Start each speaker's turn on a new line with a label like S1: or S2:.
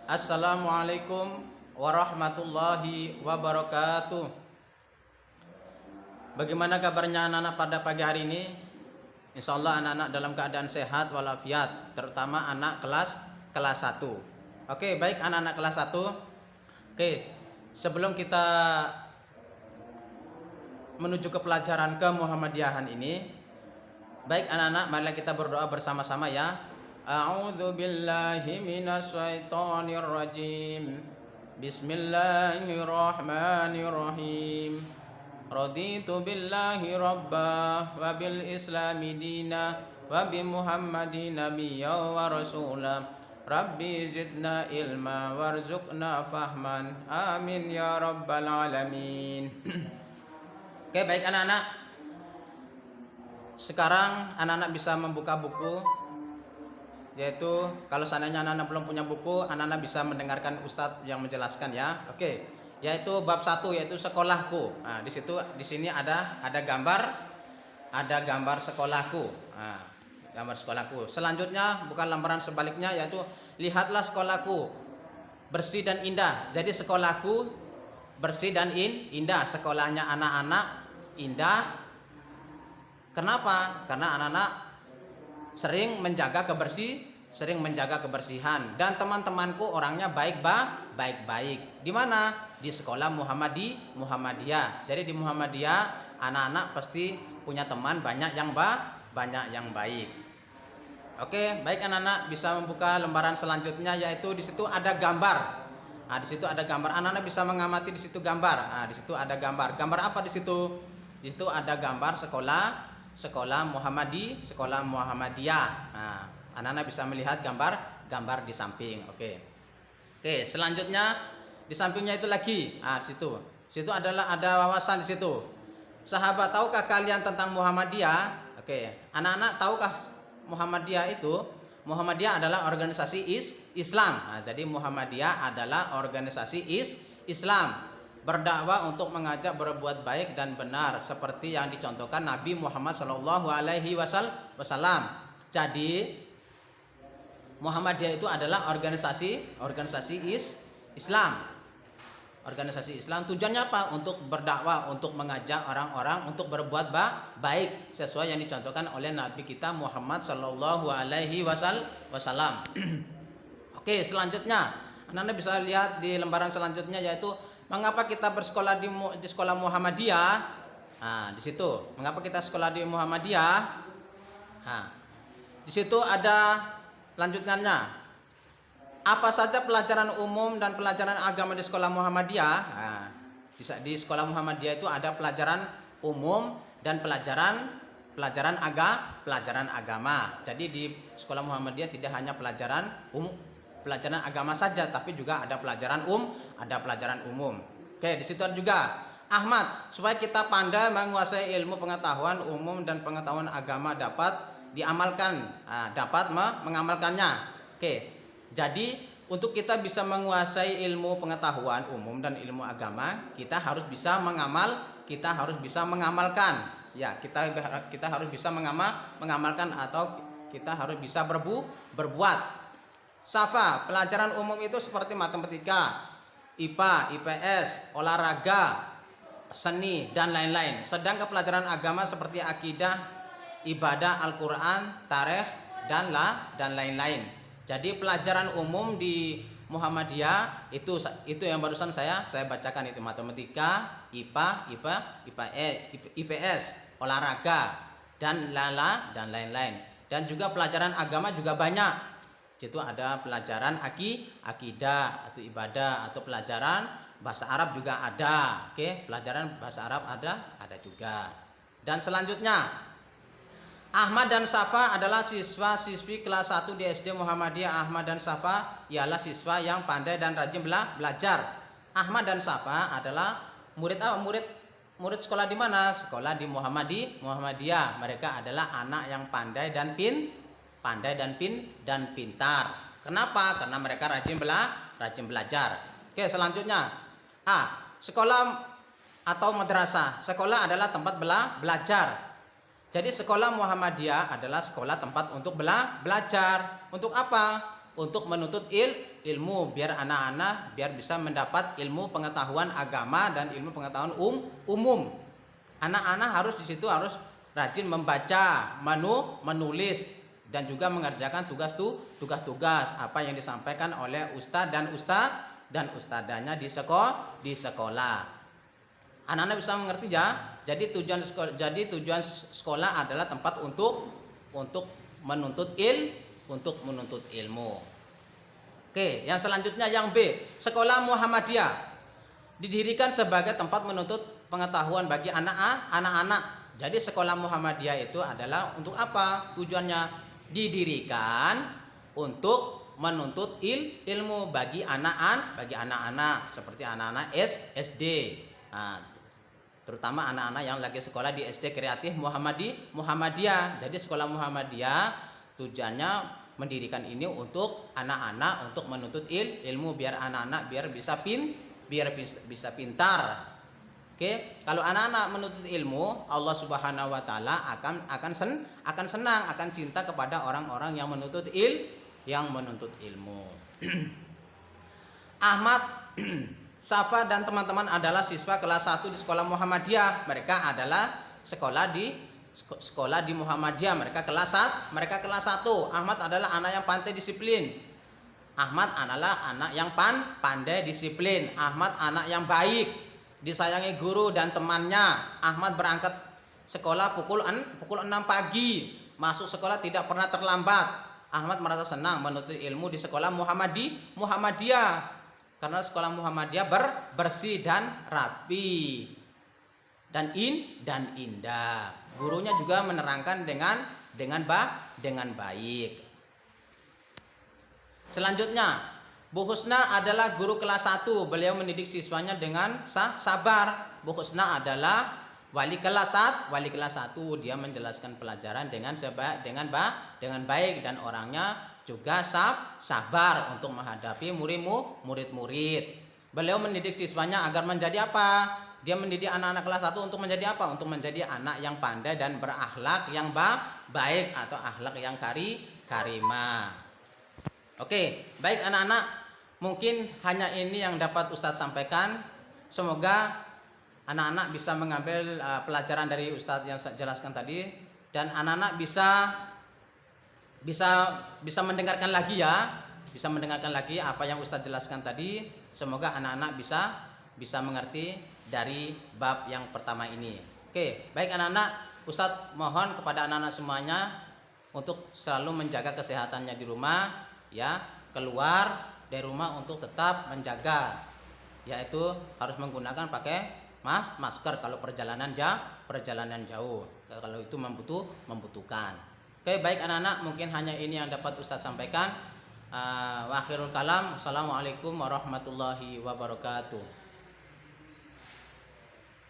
S1: Assalamualaikum warahmatullahi wabarakatuh. Bagaimana kabarnya anak-anak pada pagi hari ini? Insya Allah anak-anak dalam keadaan sehat walafiat, terutama anak kelas 1. Oke, baik anak-anak kelas 1. Oke, sebelum kita menuju ke pelajaran ke Muhammadiyahan ini, baik anak-anak, marilah kita berdoa bersama-sama ya. A'udzu billahi minasyaitonir rajim. Bismillahirrahmanirrahim. Raditu billahi rabba wa bil islami dina wa bi Muhammadin nabiyya wa rasula. Rabbi zidna ilma warzuqna fahman. Amin ya rabbal alamin. Oke, baik anak-anak. Sekarang anak-anak bisa membuka buku, yaitu kalau seandainya anak-anak belum punya buku, anak-anak bisa mendengarkan Ustadz yang menjelaskan ya. Oke, yaitu bab 1 yaitu sekolahku. Nah, di sini ada gambar sekolahku. Nah, gambar sekolahku. Selanjutnya bukan lembaran sebaliknya, yaitu lihatlah sekolahku bersih dan indah. Jadi sekolahku bersih dan indah. Sekolahnya anak-anak indah. Kenapa? Karena anak-anak sering menjaga kebersihan, dan teman-temanku orangnya baik-baik. Di mana? Di sekolah Muhammadiyah. Jadi di Muhammadiyah anak-anak pasti punya teman banyak yang baik. Oke, baik anak-anak bisa membuka lembaran selanjutnya, yaitu di situ ada gambar. Nah, di situ ada gambar. Anak-anak bisa mengamati di situ gambar. Nah, di situ ada gambar. Gambar apa di situ? Di situ ada gambar sekolah Muhammadiyah. Nah, anak-anak bisa melihat gambar di samping. Oke, selanjutnya di sampingnya itu lagi. Nah, di situ adalah ada wawasan di situ. Sahabat, tahukah kalian tentang Muhammadiyah? Oke, anak-anak tahukah Muhammadiyah itu? Muhammadiyah adalah organisasi Islam. Nah, jadi Muhammadiyah adalah organisasi Islam. Berdakwah untuk mengajak berbuat baik dan benar seperti yang dicontohkan Nabi Muhammad SAW. Jadi Muhammadiyah itu adalah organisasi Islam. Organisasi Islam tujuannya apa? Untuk berdakwah, untuk mengajak orang-orang untuk berbuat baik sesuai yang dicontohkan oleh Nabi kita Muhammad SAW. Oke, selanjutnya Anda bisa lihat di lembaran selanjutnya, yaitu mengapa kita bersekolah di sekolah Muhammadiyah. Nah, di situ mengapa kita sekolah di Muhammadiyah. Nah, di situ ada lanjutannya. Apa saja pelajaran umum dan pelajaran agama di sekolah Muhammadiyah? Nah, di sekolah Muhammadiyah itu ada pelajaran umum dan pelajaran agama. Jadi di sekolah Muhammadiyah tidak hanya pelajaran agama saja, tapi juga ada pelajaran umum. Oke, di situ juga Ahmad, supaya kita pandai menguasai ilmu pengetahuan umum dan pengetahuan agama dapat diamalkan, dapat mengamalkannya. Oke. Jadi untuk kita bisa menguasai ilmu pengetahuan umum dan ilmu agama, kita harus bisa mengamalkan. Ya, kita harus bisa mengamalkan, atau kita harus bisa berbuat. Safa, pelajaran umum itu seperti matematika, IPA, IPS, olahraga, seni, dan lain-lain. Sedangkan pelajaran agama seperti akidah, ibadah, Al-Quran, tarikh, dan lain-lain. Jadi pelajaran umum di Muhammadiyah itu yang barusan saya bacakan, itu matematika, IPA, IPS, olahraga, dan lain-lain. Dan juga pelajaran agama juga banyak. Itu ada pelajaran akidah atau ibadah, atau pelajaran bahasa Arab juga ada. Oke, pelajaran bahasa Arab ada juga. Dan selanjutnya Ahmad dan Safa adalah siswa-siswi kelas 1 di SD Muhammadiyah. Ahmad dan Safa ialah siswa yang pandai dan rajin belajar. Ahmad dan Safa adalah murid sekolah di mana? Sekolah di Muhammadiyah. Mereka adalah anak yang pandai dan pintar. Kenapa? Karena mereka rajin belajar. Oke, selanjutnya sekolah atau madrasah. Sekolah adalah tempat belajar. Jadi sekolah Muhammadiyah adalah sekolah tempat untuk belajar. Untuk apa? untuk menuntut ilmu, biar anak-anak biar bisa mendapat ilmu pengetahuan agama dan ilmu pengetahuan umum. Anak-anak harus di situ harus rajin membaca, menulis dan juga mengerjakan tugas-tugas apa yang disampaikan oleh ustadz dan ustadzanya di sekolah. Anak-anak bisa mengerti ya. Jadi tujuan sekolah adalah tempat untuk menuntut ilmu. Oke, yang selanjutnya yang B, sekolah Muhammadiyah didirikan sebagai tempat menuntut pengetahuan bagi anak-anak. Jadi sekolah Muhammadiyah itu adalah untuk apa? Tujuannya didirikan untuk menuntut ilmu bagi anak-anak seperti anak-anak SD. Nah, terutama anak-anak yang lagi sekolah di SD Kreatif Muhammadiyah. Jadi sekolah Muhammadiyah tujuannya mendirikan ini untuk anak-anak untuk menuntut ilmu biar anak-anak biar bisa pintar. Oke, kalau anak-anak menuntut ilmu, Allah Subhanahu wa taala akan senang, akan cinta kepada orang-orang yang menuntut ilmu. Ahmad, Safa dan teman-teman adalah siswa kelas 1 di sekolah Muhammadiyah. Mereka adalah sekolah di Muhammadiyah. Mereka kelas 1. Ahmad adalah anak yang pandai disiplin. Ahmad adalah anak yang pandai disiplin. Ahmad anak yang baik, disayangi guru dan temannya. Ahmad berangkat sekolah pukul 6 pagi. Masuk sekolah tidak pernah terlambat. Ahmad merasa senang menuntut ilmu di sekolah Muhammadiyah. Karena sekolah Muhammadiyah bersih dan rapi dan indah. Gurunya juga menerangkan dengan baik. Selanjutnya, Bu Husna adalah guru kelas 1. Beliau mendidik siswanya dengan sabar. Bu Husna adalah wali kelas 1. Dia menjelaskan pelajaran dengan baik dan orangnya juga sabar untuk menghadapi murid-murid. Beliau mendidik siswanya agar menjadi apa? Dia mendidik anak-anak kelas 1 untuk menjadi apa? Untuk menjadi anak yang pandai dan berakhlak yang baik atau akhlak yang karimah. Oke, baik anak-anak, mungkin hanya ini yang dapat Ustadz sampaikan. Semoga anak-anak bisa mengambil pelajaran dari Ustadz yang saya jelaskan tadi dan anak-anak bisa mendengarkan lagi apa yang Ustadz jelaskan tadi. Semoga anak-anak bisa mengerti dari bab yang pertama ini. Oke, baik anak-anak, Ustadz mohon kepada anak-anak semuanya untuk selalu menjaga kesehatannya di rumah, ya, keluar dari rumah untuk tetap menjaga, yaitu harus menggunakan pakai masker kalau perjalanan jauh, kalau itu membutuhkan. Oke, baik anak-anak, mungkin hanya ini yang dapat Ustadz sampaikan. Wa akhirul kalam. Assalamualaikum warahmatullahi wabarakatuh.